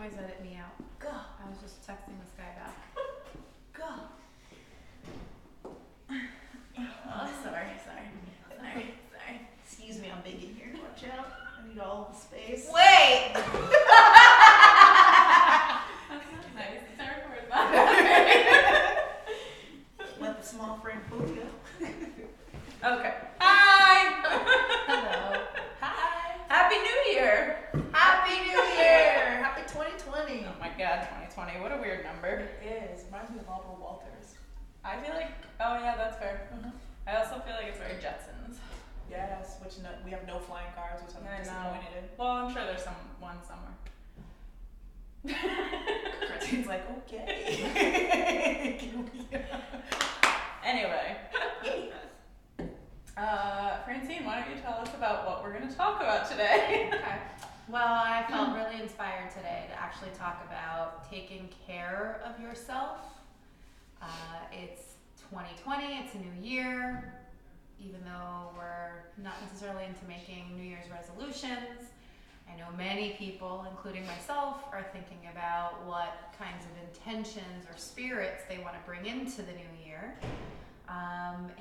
always edit me out. Go. I was just texting this guy back. Go. Oh, sorry. Excuse me, I'm big in here. Watch out. I need all the space. Wait! That's not nice. It's not recorded that. Let the small frame food go. Okay. Hi! Hello. Hi. Happy New Year! Happy New Year. Happy 2020. Oh my god, 2020. What a weird number. It is. Reminds me of Barbara Walters. I feel like, oh yeah, that's fair. I also feel like it's very Jetsons. Yes, which we have no flying cars, which I'm disappointed in. Well, I'm sure there's one somewhere. Francine's like, okay. Anyway. Francine, why don't you tell us about what we're going to talk about today? Okay. Well, I felt really inspired today to actually talk about taking care of yourself. It's 2020, it's a new year. Even though we're not necessarily into making New Year's resolutions, I know many people, including myself, are thinking about what kinds of intentions or spirits they want to bring into the new year. And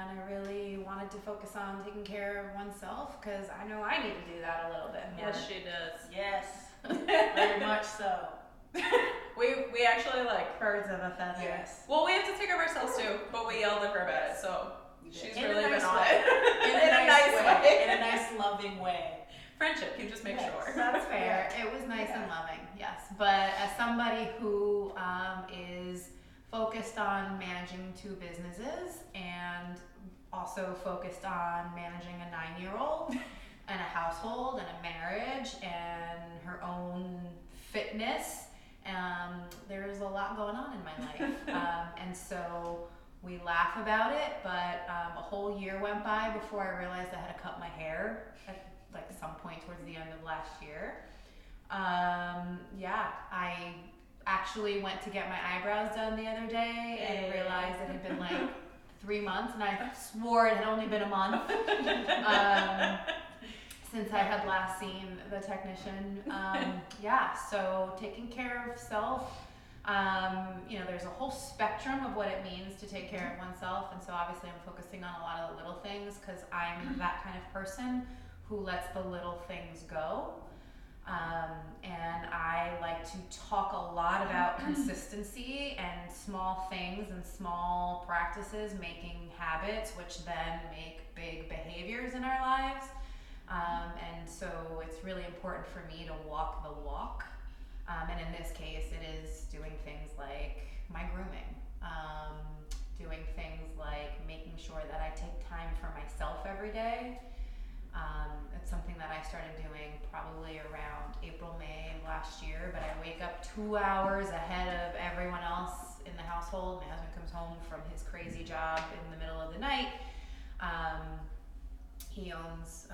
I really wanted to focus on taking care of oneself because I know I need to do that a little bit more. Yes, she does. Yes. Very much so. We actually like Birds of a feather. Yes. Well, we have to take care of ourselves too, but we yelled at her about it, so she's In really a nice been on way. it. In a nice way. In a nice, loving way. Friendship, you just make Yes. sure. That's fair. It was nice and loving, yes. But as somebody who is focused on managing two businesses and also focused on managing a 9-year-old and a household and a marriage and her own fitness, there's a lot going on in my life. And so we laugh about it, but a whole year went by before I realized I had to cut my hair at like some point towards the end of last year. I actually went to get my eyebrows done the other day and realized it had been like 3 months, and I swore it had only been a month since I had last seen the technician. So taking care of self. There's a whole spectrum of what it means to take care of oneself, and so obviously I'm focusing on a lot of the little things because I'm that kind of person who lets the little things go. And I like to talk a lot about consistency and small things and small practices making habits, which then make big behaviors in our lives. And so it's really important for me to walk the walk. And in this case, it is doing things like my grooming, doing things like making sure that I take time for myself every day. It's something that I started doing probably around April, May of last year, but I wake up 2 hours ahead of everyone else in the household. My husband comes home from his crazy job in the middle of the night. He owns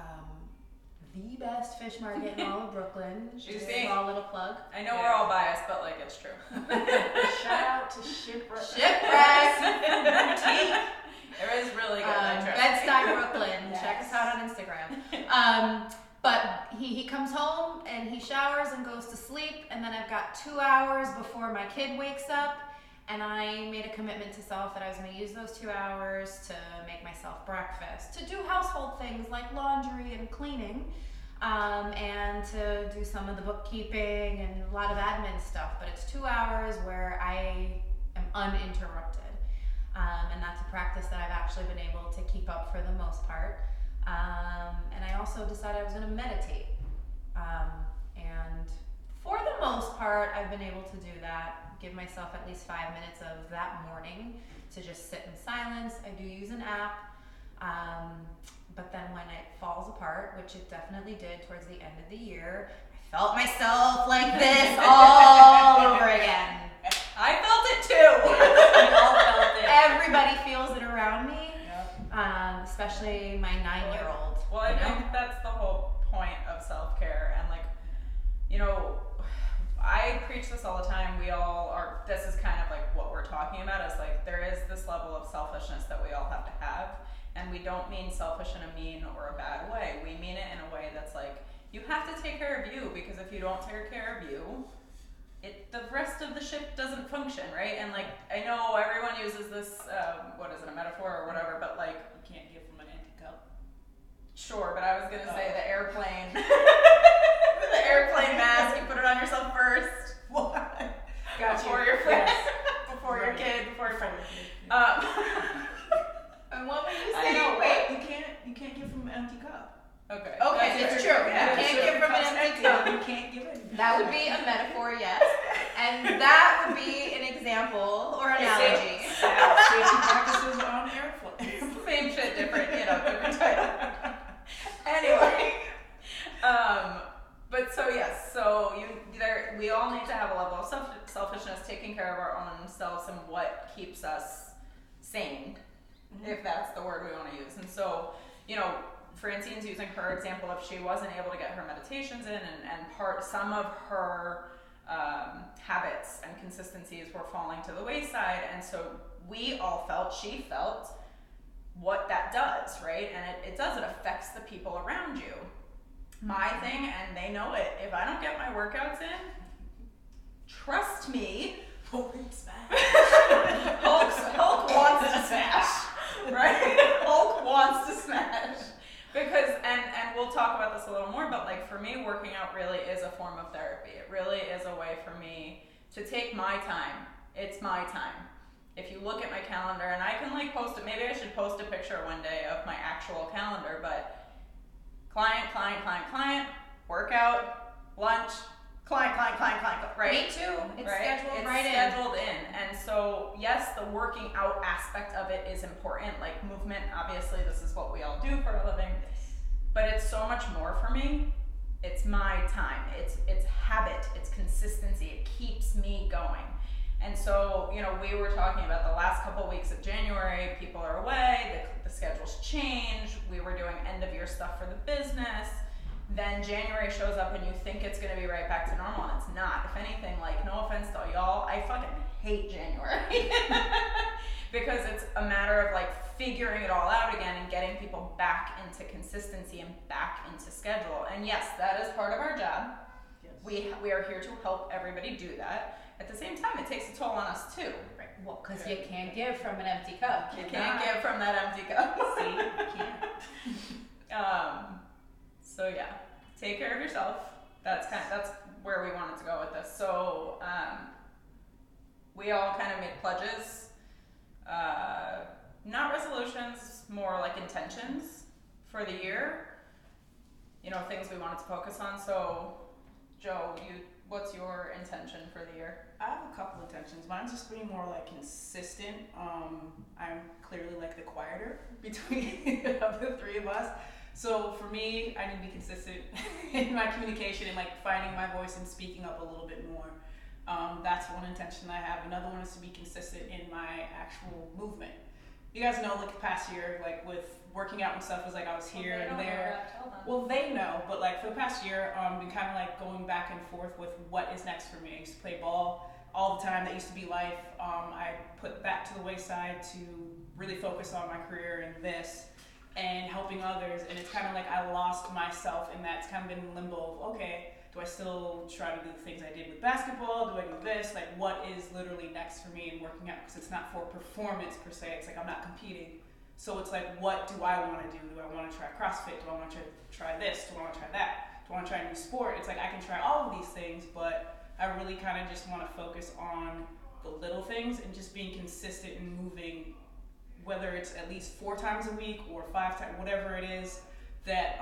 the best fish market in all of Brooklyn. She's Just a small little plug. I know we're all biased, but like it's true. Shout out to Shipwreck. Shipwreck! It was really good. Bed-Stuy, Brooklyn. Yes. Check us out on Instagram. But he comes home and he showers and goes to sleep, and then I've got 2 hours before my kid wakes up, and I made a commitment to self that I was going to use those 2 hours to make myself breakfast, to do household things like laundry and cleaning, and to do some of the bookkeeping and a lot of admin stuff. But it's 2 hours where I am uninterrupted. And that's a practice that I've actually been able to keep up for the most part. And I also decided I was going to meditate. And for the most part, I've been able to do that, give myself at least 5 minutes of that morning to just sit in silence. I do use an app. But then when it falls apart, which it definitely did towards the end of the year, I felt myself like this all over again. I felt it too. We all felt it. Everybody feels it around me, Yep. especially my 9-year-old. Well, I think that's the whole point of self-care, and like, I preach this all the time. We all are, this is kind of like what we're talking about, is like there is this level of selfishness that we all have to have, and we don't mean selfish in a mean or a bad way. We mean it in a way that's like, you have to take care of you, because if you don't take care of you, the rest of the ship doesn't function, right? And like, I know everyone uses this, what is it, a metaphor or whatever, but like, You can't give from an empty cup. sure, but I was gonna say the airplane, the airplane mask, you put it on yourself first. What? Before your friend, Yes. before your kid, before your friend. And what were you I saying? know. Wait. You can't give from an empty cup. Okay. Okay, That's it's fair. true. Yeah. You can't give from an empty cup. You can't give it. That would be a metaphor, yes. And that would be an example or analogy. Safety practices on airplanes. Same shit, different, different title. Anyway, but so yes, so we all need to have a level of selfishness, taking care of our own selves and what keeps us sane, if that's the word we want to use. And so, Francine's using her example of she wasn't able to get her meditations in, and some of her habits and consistencies were falling to the wayside, and so she felt what that does, right? And it does, it affects the people around you. My thing, and they know it, if I don't get my workouts in, trust me, Hulk wants to smash, right? Hulk wants to smash. Because, and we'll talk about this a little more, but like for me, working out really is a form of therapy. It really is a way for me to take my time. It's my time. If you look at my calendar, and I can like post it, maybe I should post a picture one day of my actual calendar, but client, workout, lunch, client, right? Me too. It's right? scheduled It's right scheduled in. And so, yes, the working out aspect of it is important, like movement. Obviously, this is what we all do for a living. But it's so much more for me. It's my time. It's habit. It's consistency. It keeps me going. And so, we were talking about the last couple weeks of January. People are away. The schedules change. We were doing end of year stuff for the business. Then January shows up and you think it's going to be right back to normal, and it's not. If anything, like, no offense to y'all, I fucking hate January. Because it's a matter of like figuring it all out again and getting people back into consistency and back into schedule. And yes, that is part of our job. Yes. We are here to help everybody do that. At the same time, it takes a toll on us too. Right. Well, because you can't give from an empty cup. You can't give from that empty cup. See, you can't. So yeah, take care of yourself. That's where we wanted to go with this. So we all kind of make pledges, not resolutions, more like intentions for the year. Things we wanted to focus on. So Joe, what's your intention for the year? I have a couple intentions. Mine's just being more like consistent. I'm clearly like the quieter between of the three of us. So for me, I need to be consistent in my communication and like finding my voice and speaking up a little bit more. That's one intention I have. Another one is to be consistent in my actual movement. You guys know, like the past year, like with working out and stuff, was like I was here and there. Well, they know, but like for the past year, been kind of like going back and forth with what is next for me. I used to play ball all the time. That used to be life. I put that to the wayside to really focus on my career and this and helping others. And it's kind of like I lost myself in that. It's kind of been in limbo of, okay, do I still try to do the things I did with basketball? Do I do this? Like, what is literally next for me in working out? Because it's not for performance per se. It's like I'm not competing. So it's like, what do I want to do? Do I want to try CrossFit? Do I want to try this? Do I want to try that? Do I want to try a new sport? It's like I can try all of these things, but I really kind of just want to focus on the little things and just being consistent and moving, whether it's at least 4 times a week or 5 times, whatever it is that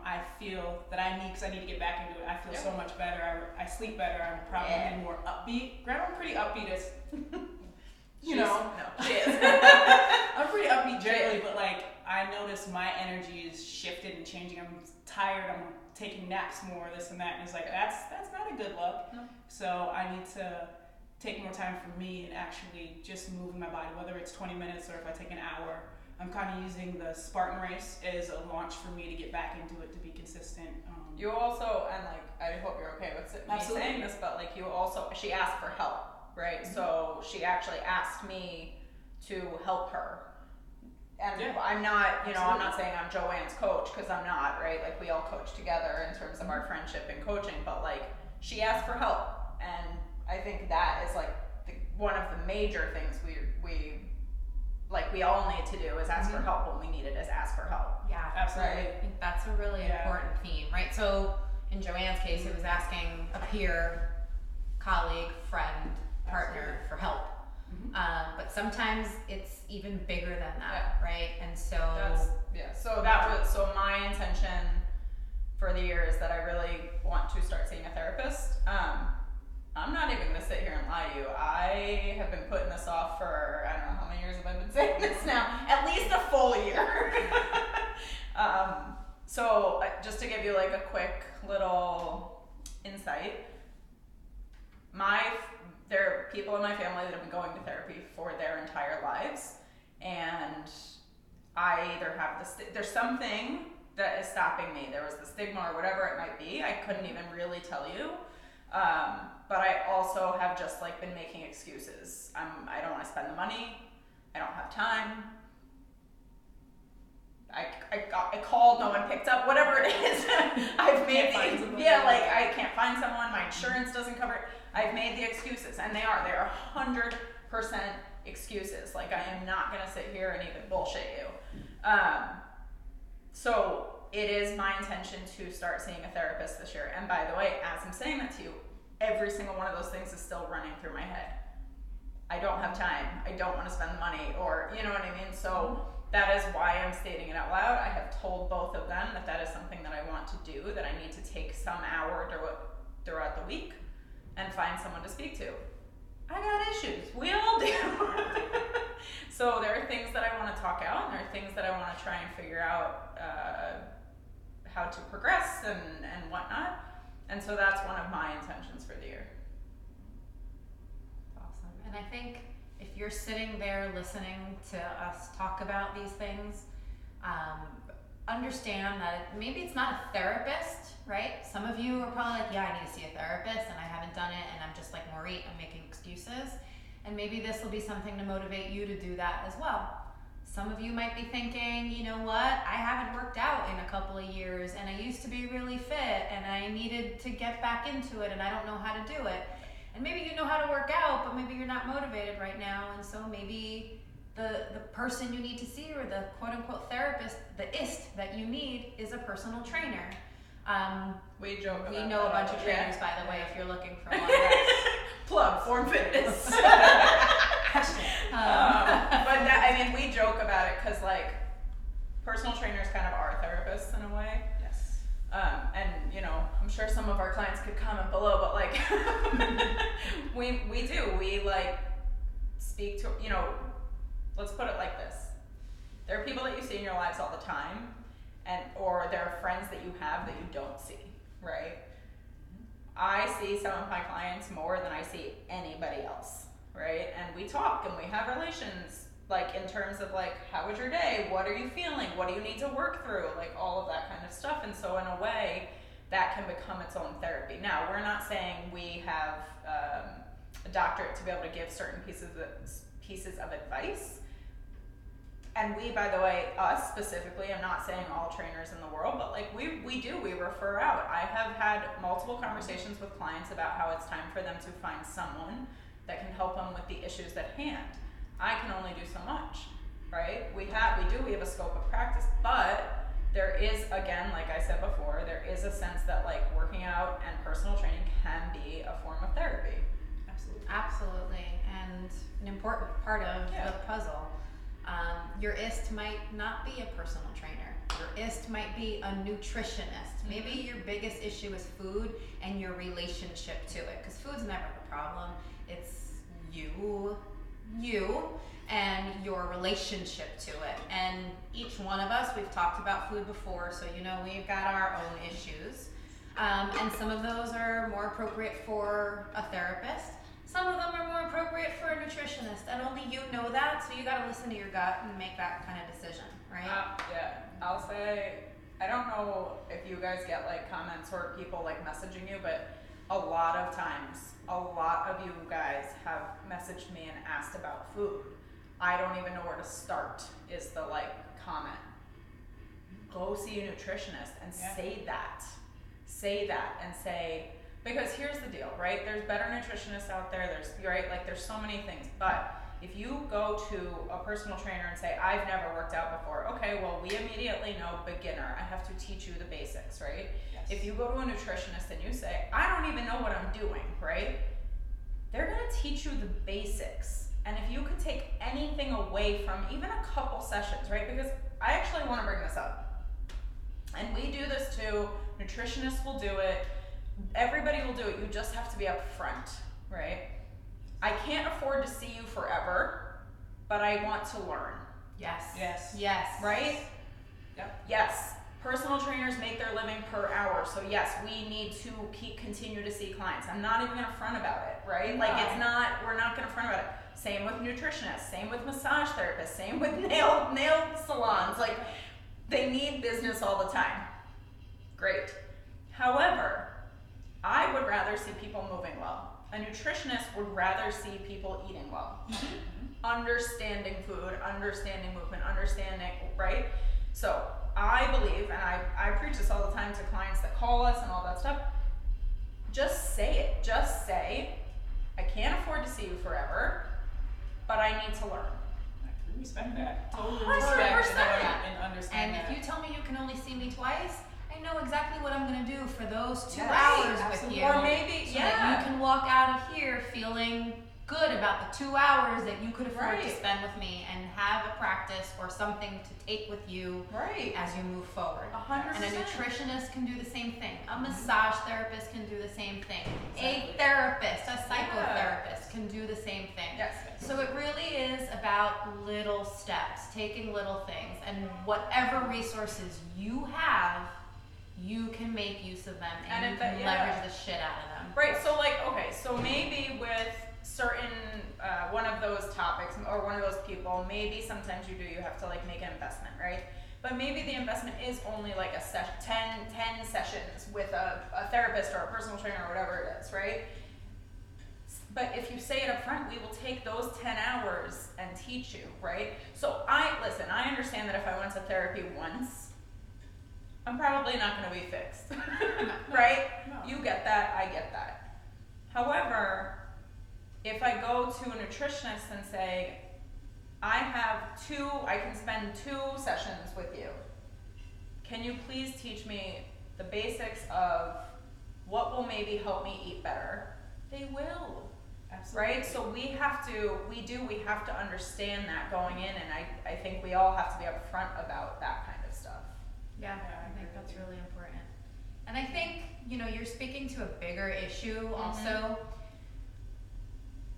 I feel that I need, because I need to get back into it. I feel so much better. I sleep better. I'm probably more upbeat. Granted, I'm pretty upbeat as, she is. I'm pretty upbeat generally, but like I notice my energy is shifted and changing. I'm tired. I'm taking naps more, this and that, and it's like that's not a good look. No. So I need to take more time for me and actually just moving my body, whether it's 20 minutes or if I take an hour. I'm kind of using the Spartan race as a launch for me to get back into it, to be consistent. You also, and like, I hope you're okay with me saying this, but like you also, she asked for help, right? Mm-hmm. So she actually asked me to help her. And I'm not, I'm not saying I'm Joanne's coach, because I'm not, right? Like we all coach together in terms of our friendship and coaching, but like she asked for help and I think that is like one of the major things we all need to do is ask for help when we need it, is ask for help. Yeah, Absolutely. I think that's a really important theme, right? So in Joanne's case, it was asking a peer, colleague, friend, partner for help. But sometimes it's even bigger than that, right? And so so my intention for the year is that I really want to start seeing a therapist. I'm not even gonna sit here and lie to you. I have been putting this off for, I don't know how many years have I been saying this now, at least a full year. So just to give you like a quick little insight, there are people in my family that have been going to therapy for their entire lives, and I either have there's something that is stopping me. There was the stigma or whatever it might be. I couldn't even really tell you. But I also have just like been making excuses. I don't want to spend the money. I don't have time. I called, no one picked up, whatever it is. I've made I can't find someone, my insurance doesn't cover it. I've made the excuses, and they're 100% excuses. Like, I am not gonna sit here and even bullshit you. So it is my intention to start seeing a therapist this year. And by the way, as I'm saying that to you, every single one of those things is still running through my head. I don't have time. I don't want to spend the money, or you know what I mean? So that is why I'm stating it out loud. I have told both of them that is something that I want to do, that I need to take some hour throughout the week and find someone to speak to. I got issues. We all do. So there are things that I want to talk out, and there are things that I want to try and figure out how to progress and whatnot. And so that's one of my intentions for the year. Awesome. And I think if you're sitting there listening to us talk about these things, understand that maybe it's not a therapist, right? Some of you are probably like, yeah, I need to see a therapist, and I haven't done it, and I'm just like Maureen, I'm making excuses. And maybe this will be something to motivate you to do that as well. Some of you might be thinking, you know what, I haven't worked out in a couple of years, and I used to be really fit, and I needed to get back into it, and I don't know how to do it. And maybe you know how to work out, but maybe you're not motivated right now, and so maybe the person you need to see, or the quote-unquote therapist, the ist that you need, is a personal trainer. We joke about We know a bunch of trainers, by the way, if you're looking for one. Plug Form Fitness. But we joke about it because like personal trainers kind of are therapists in a way. Yes. And you know, I'm sure some of our clients could comment below, but like we like speak to, you know, let's put it like this. There are people that you see in your lives all the time, or there are friends that you have that you don't see, right? I see some of my clients more than I see anybody else, right? And we talk and we have relations, like in terms of like, how was your day? What are you feeling? What do you need to work through? Like all of that kind of stuff. And so in a way, that can become its own therapy. Now, we're not saying we have a doctorate to be able to give certain pieces of advice. And we, by the way, us specifically, I'm not saying all trainers in the world, but like we refer out. I have had multiple conversations with clients about how it's time for them to find someone that can help them with the issues at hand. I can only do so much, right? We have a scope of practice, but there is, again, like I said before, there is a sense that like working out and personal training can be a form of therapy. Absolutely, and an important part of the puzzle. Your ist might not be a personal trainer. Your ist might be a nutritionist. Maybe your biggest issue is food and your relationship to it, because food's never the problem. It's you and your relationship to it. And each one of us, we've talked about food before, so you know we've got our own issues. And some of those are more appropriate for a therapist. Some of them are more appropriate for a nutritionist, and only you know that, so you gotta listen to your gut and make that kind of decision, right? Yeah, I'll say, I don't know if you guys get like comments or people like messaging you, but a lot of times, a lot of you guys have messaged me and asked about food. I don't even know where to start, is the like comment. Go see a nutritionist and say that and say, Because here's the deal, right? There's better nutritionists out there. There's so many things. But if you go to a personal trainer and say, I've never worked out before, okay, well, we immediately know beginner. I have to teach you the basics, right? Yes. If you go to a nutritionist and you say, I don't even know what I'm doing, right? They're gonna teach you the basics. And if you could take anything away from even a couple sessions, right? Because I actually wanna bring this up. And we do this too, nutritionists will do it, everybody will do it, you just have to be upfront, right? I can't afford to see you forever, but I want to learn. Yes. Yes. Yes. Right? Yep. Yes. Personal trainers make their living per hour, so yes, we need to continue to see clients. I'm not even gonna front about it, right? Like we're not gonna front about it. Same with nutritionists, same with massage therapists, same with nail salons. Like, they need business all the time. Great. However, I would rather see people moving well. A nutritionist would rather see people eating well. Understanding food, understanding movement, understanding, right? So I believe, and I preach this all the time to clients that call us and all that stuff, just say it. Just say, I can't afford to see you forever, but I need to learn. I respect that. Totally 100%. respect that and understand And that. if you tell me you can only see me twice, I know exactly what I'm gonna do for those 2 Yes, hours absolutely. with you. Or maybe, So that you can walk out of here feeling good about the 2 hours that you could afford to Right. spend with me and have a practice or something to take with you right. as you move forward. 100%. And a nutritionist can do the same thing. A massage therapist can do the same thing. Exactly. A therapist, a psychotherapist can do the same thing. Yes. So it really is about little steps, taking little things, and whatever resources you have, you can make use of them and you can leverage the shit out of them. Right, so so maybe with certain, one of those topics or one of those people, maybe sometimes you have to like make an investment, right? But maybe the investment is only like a 10 sessions with a therapist or a personal trainer or whatever it is, right? But if you say it up front, we will take those 10 hours and teach you, right? So I understand that if I went to therapy once, I'm probably not gonna be fixed, right? No. You get that, I get that. However, if I go to a nutritionist and say, I can spend 2 sessions with you. Can you please teach me the basics of what will maybe help me eat better? They will. Absolutely. Right? So we have to understand that going in, and I think we all have to be upfront about that kind of stuff. Yeah, Yeah, I I think agree that's with you. really important. And I think, you're speaking to a bigger issue also.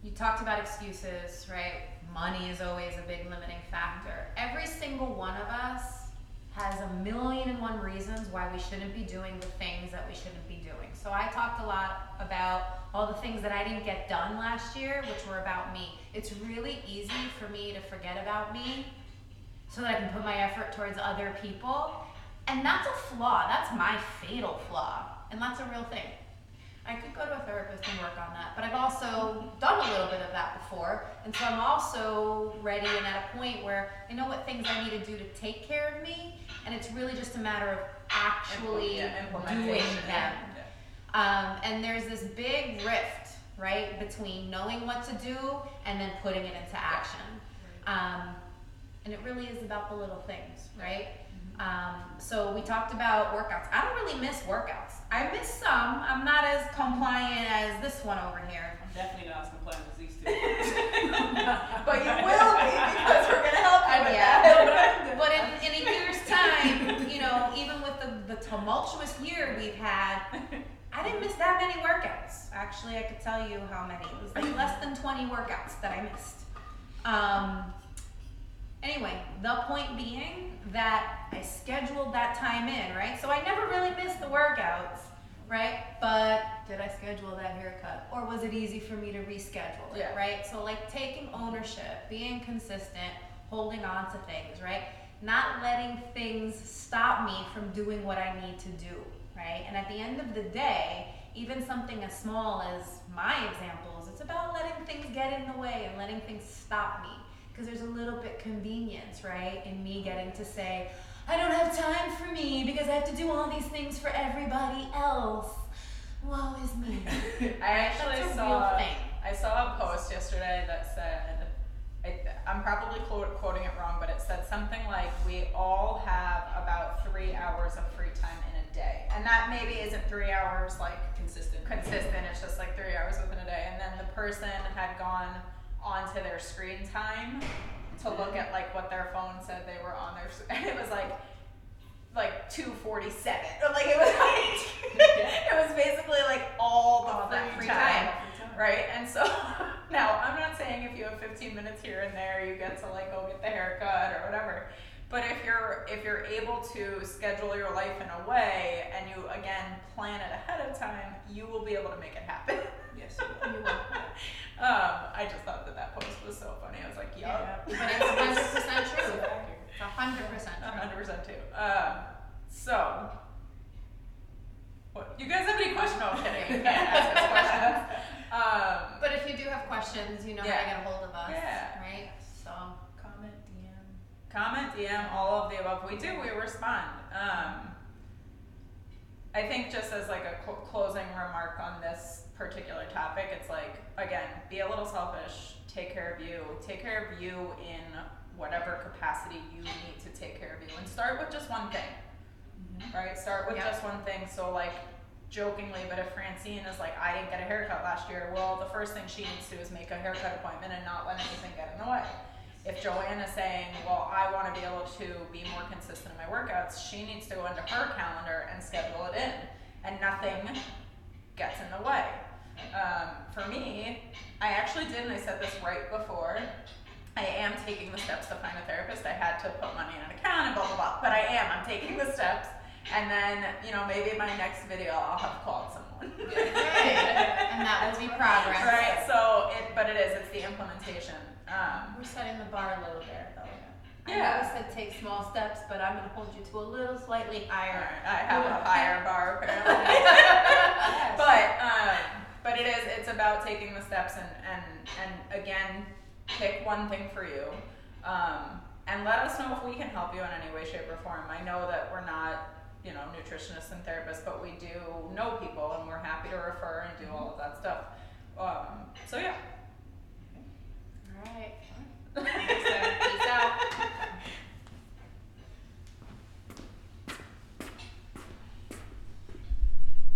You talked about excuses, right? Money is always a big limiting factor. Every single one of us has 1,000,001 reasons why we shouldn't be doing the things that we shouldn't be doing. So I talked a lot about all the things that I didn't get done last year, which were about me. It's really easy for me to forget about me so that I can put my effort towards other people. And that's a flaw. That's my fatal flaw. And that's a real thing. I could go to a therapist and work on that, but I've also done a little bit of that before. And so I'm also ready and at a point where I know what things I need to do to take care of me. And it's really just a matter of actually doing them. And there's this big rift, right, between knowing what to do and then putting it into action. And it really is about the little things, right? So we talked about workouts. I don't really miss workouts. I miss some. I'm not as compliant as this one over here. I'm definitely not as compliant as these 2. But you will be, because we're gonna help you with that. But in a year's time, even with the tumultuous year we've had, I didn't miss that many workouts. Actually, I could tell you how many. It was like less than 20 workouts that I missed. Anyway, the point being that I scheduled that time in, right? So I never really missed the workouts, right? But did I schedule that haircut? Or was it easy for me to reschedule it, right? So like taking ownership, being consistent, holding on to things, right? Not letting things stop me from doing what I need to do, right? And at the end of the day, even something as small as my examples, it's about letting things get in the way and letting things stop me. Because there's a little bit convenience, right, in me getting to say, I don't have time for me because I have to do all these things for everybody else. Woe is me. I actually That's a saw real thing. I saw a post yesterday that said, I'm probably quoting it wrong, but it said something like, we all have about 3 hours of free time in a day. And that maybe isn't 3 hours like Consistent. it's just like 3 hours within a day. And then the person had gone onto their screen time to look at like what their phone said they were on their, and it was like 2:47. Like it was like, it was basically like all the free time. Right, and so now I'm not saying if you have 15 minutes here and there, you get to like go get the haircut or whatever. But if you're able to schedule your life in a way and you again plan it ahead of time, you will be able to make it happen. Yes, you will. I just thought that post was so funny. I was like, yup. But it's 100% true. It's 100% true. 100% too. So, what? You guys have any questions? No, I'm kidding. You can't ask us questions. But if you do have questions, you know how to get a hold of us, right? So comment, DM, all of the above. We respond. I think just as like a closing remark on this particular topic, it's like, again, be a little selfish, take care of you in whatever capacity you need to take care of you, and start with just one thing, right? Start with just one thing. So like, jokingly, but if Francine is like, I didn't get a haircut last year, well, the first thing she needs to do is make a haircut appointment and not let anything get in the way. If Joanne is saying, well, I want to be able to be more consistent in my workouts, she needs to go into her calendar and schedule it in, and nothing gets in the way. For me, I actually did, and I said this right before, I am taking the steps to find a therapist. I had to put money in an account and blah, blah, blah, but I'm taking the steps. And then, maybe in my next video, I'll have called someone. right. And that will be progress. Right, so, it's the implementation. We're setting the bar low there, though. Yeah. I know we said take small steps, but I'm going to hold you to a little slightly higher. Right, I have a higher bar, apparently. But it's about taking the steps and again, pick one thing for you. And let us know if we can help you in any way, shape, or form. I know that we're not, nutritionists and therapists, but we do know people and we're happy to refer and do all of that stuff. So yeah.